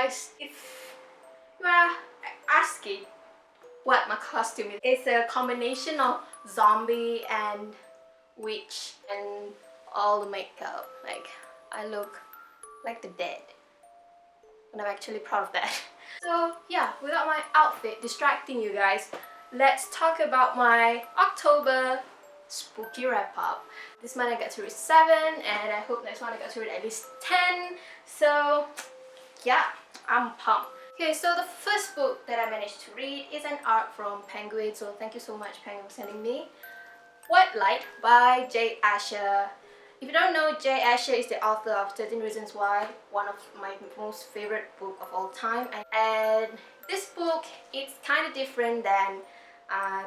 guys, if you are asking what my costume is, it's a combination of zombie and witch and all the makeup. Like, I look like the dead, and I'm actually proud of that. So yeah, without my outfit distracting you guys, let's talk about my October spooky wrap-up. This month I got to read 7, and I hope next month I got to read at least 10. So yeah, I'm pumped. Okay, so the first book that I managed to read is an art from Penguin, so thank you so much Penguin for sending me. White Light by J. Asher. If you don't know, J. Asher is the author of 13 Reasons Why, one of my most favorite book of all time. And this book, it's kind of different than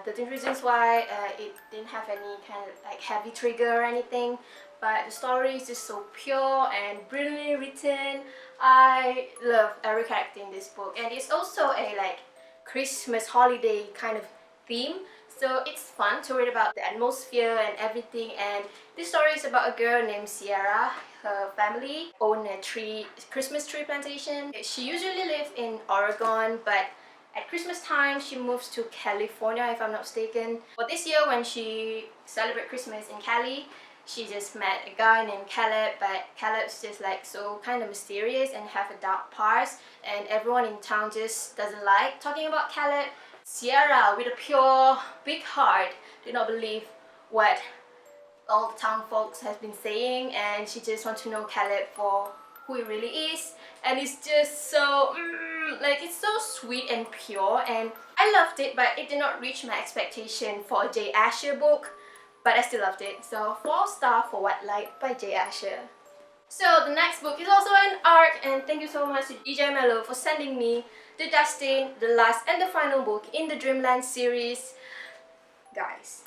13 Reasons Why. It didn't have any kind of like heavy trigger or anything, but the story is just so pure and brilliantly written. I love every character in this book, and it's also a like Christmas holiday kind of theme, so it's fun to read about the atmosphere and everything. And this story is about a girl named Sierra. Her family own a Christmas tree plantation. She usually lives in Oregon, but at Christmas time she moves to California, if I'm not mistaken. But this year when she celebrates Christmas in Cali, she just met a guy named Caleb, but Caleb's just like so kind of mysterious and have a dark past, and everyone in town just doesn't like talking about Caleb. Sierra, with a pure, big heart, did not believe what all the town folks has been saying, and she just wants to know Caleb for who he really is. And it's just so, like, it's so sweet and pure, and I loved it, but it did not reach my expectation for a J. Asher book. But I still loved it, so 4 stars for White Light by J. Asher. So the next book is also an art, and thank you so much to DJ Mello for sending me The Dustin, the last and the final book in the Dreamland series. Guys,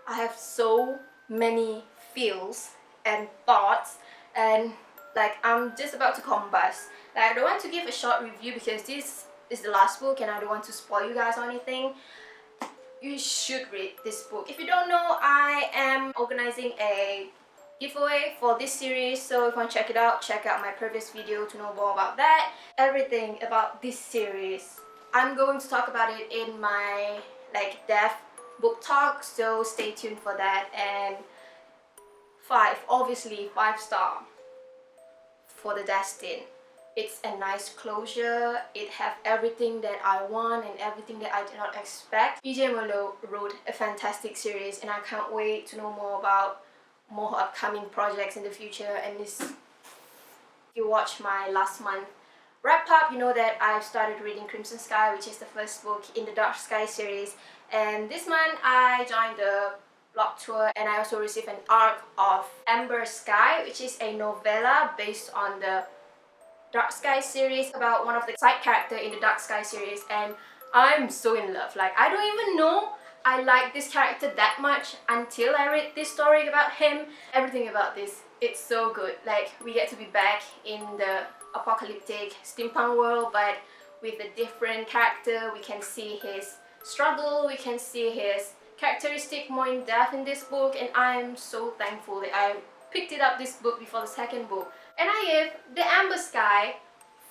I have so many feels and thoughts, and like I'm just about to combust. Like, I don't want to give a short review because this is the last book and I don't want to spoil you guys or anything. You should read this book. If you don't know, I am organizing a giveaway for this series, so if you want to check it out, check out my previous video to know more about that. Everything about this series, I'm going to talk about it in my like depth book talk, so stay tuned for that. And 5, obviously 5 star for The Destin. It's a nice closure. It have everything that I want and everything that I did not expect. DJ Merlot wrote a fantastic series, and I can't wait to know more about more upcoming projects in the future. And this, if you watch my last month wrap up, you know that I've started reading Crimson Sky, which is the first book in the Dark Sky series. And this month I joined the blog tour, and I also received an arc of Amber Sky, which is a novella based on the Dark Sky series about one of the side character in the Dark Sky series, and I'm so in love. Like, I don't even know I like this character that much until I read this story about him. Everything about this, it's so good. Like, we get to be back in the apocalyptic steampunk world, but with a different character. We can see his struggle, we can see his characteristic more in depth in this book, and I'm so thankful that I picked it up this book before the second book. And I gave The Amber Sky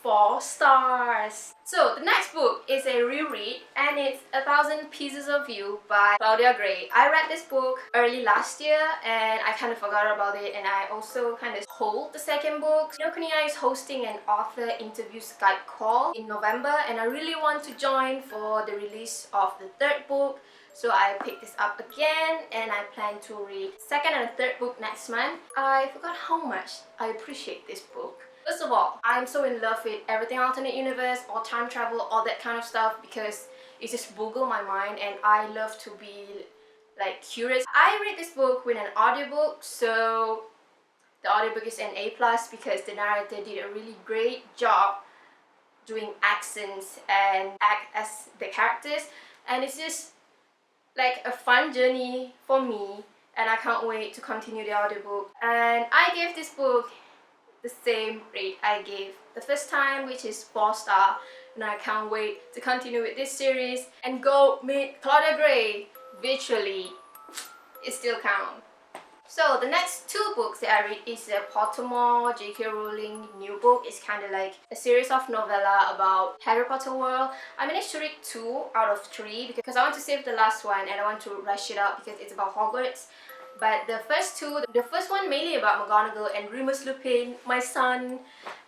4 stars. So the next book is a reread, and it's 1,000 Pieces of You by Claudia Gray. I read this book early last year and I kind of forgot about it, and I also kind of hold the second book. Kinokuniya is hosting an author interview Skype call in November, and I really want to join for the release of the 3rd book. So I picked this up again, and I plan to read 2nd and 3rd book next month. I forgot how much I appreciate this book. First of all, I'm so in love with everything alternate universe or time travel, all that kind of stuff, because it just boggles my mind, and I love to be like curious. I read this book with an audiobook, so the audiobook is an A+ because the narrator did a really great job doing accents and act as the characters, and it's just like a fun journey for me, and I can't wait to continue the audiobook. And I gave this book the same rate I gave the first time, which is 4 stars, and I can't wait to continue with this series and go meet Claudia Gray virtually. It still counts. So the next two books that I read is Pottermore, J.K. Rowling new book. It's kind of like a series of novella about Harry Potter world. I managed to read 2 out of 3 because I want to save the last one and I want to rush it out because it's about Hogwarts. But the first two, the first one mainly about McGonagall and Remus Lupin, my son.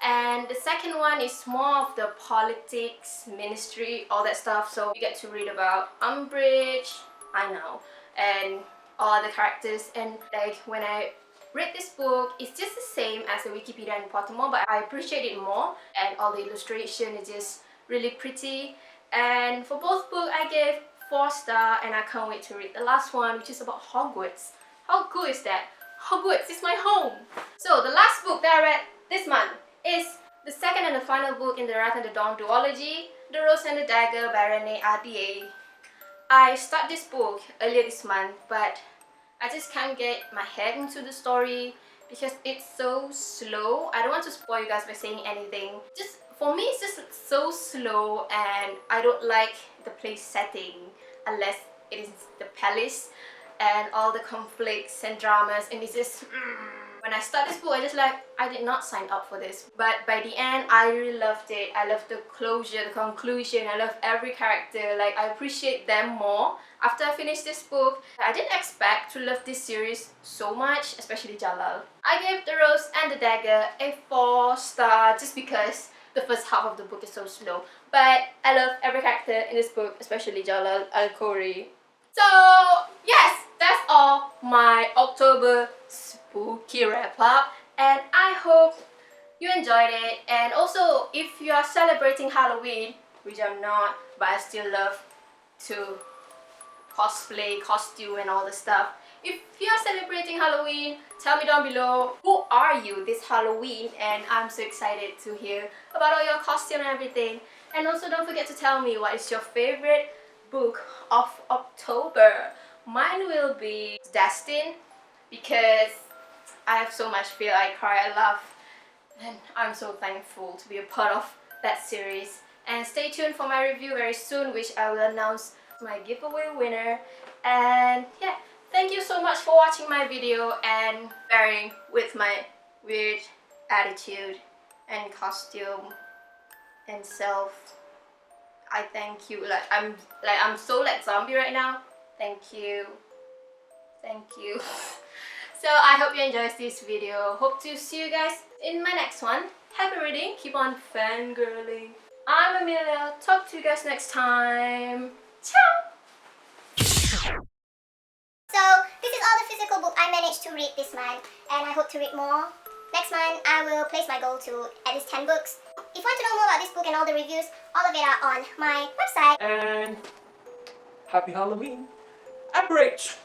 And the second one is more of the politics, ministry, all that stuff. So you get to read about Umbridge, I know, and all the characters. And like when I read this book, it's just the same as the Wikipedia and Pottermore, but I appreciate it more. And all the illustration is just really pretty. And for both books, I gave 4 stars, and I can't wait to read the last one, which is about Hogwarts. How cool is that? Hogwarts is my home! So the last book that I read this month is the second and the final book in the Wrath and the Dawn duology, The Rose and the Dagger by Renee RDA. I started this book earlier this month, but I just can't get my head into the story because it's so slow. I don't want to spoil you guys by saying anything. Just for me, it's just so slow, and I don't like the place setting unless it is the palace and all the conflicts and dramas, and it's just when I start this book, I just like, I did not sign up for this. But by the end, I really loved it. I loved the closure, the conclusion. I love every character. Like, I appreciate them more after I finished this book. I didn't expect to love this series so much, especially Jalal. I gave The Rose and the Dagger a 4 star just because the first half of the book is so slow. But I love every character in this book, especially Jalal Al-Khoury. So yes, that's all my October spooky wrap up, and I hope you enjoyed it. And also, if you are celebrating Halloween, which I'm not, but I still love to cosplay, costume and all the stuff. If you are celebrating Halloween, tell me down below, who are you this Halloween? And I'm so excited to hear about all your costume and everything. And also don't forget to tell me what is your favorite book of October. Mine will be Destined because I have so much fear, I cry, I laugh, and I'm so thankful to be a part of that series. And stay tuned for my review very soon, which I will announce my giveaway winner. And yeah, thank you so much for watching my video and bearing with my weird attitude and costume and self. I thank you. I'm so like zombie right now. Thank you. Thank you. So I hope you enjoyed this video. Hope to see you guys in my next one. Happy reading. Keep on fangirling. I'm Amelia. Talk to you guys next time. Ciao. So this is all the physical book I managed to read this month, and I hope to read more. Next month, I will place my goal to at least 10 books. If you want to know more about this book and all the reviews, all of it are on my website. And happy Halloween. Aberrate.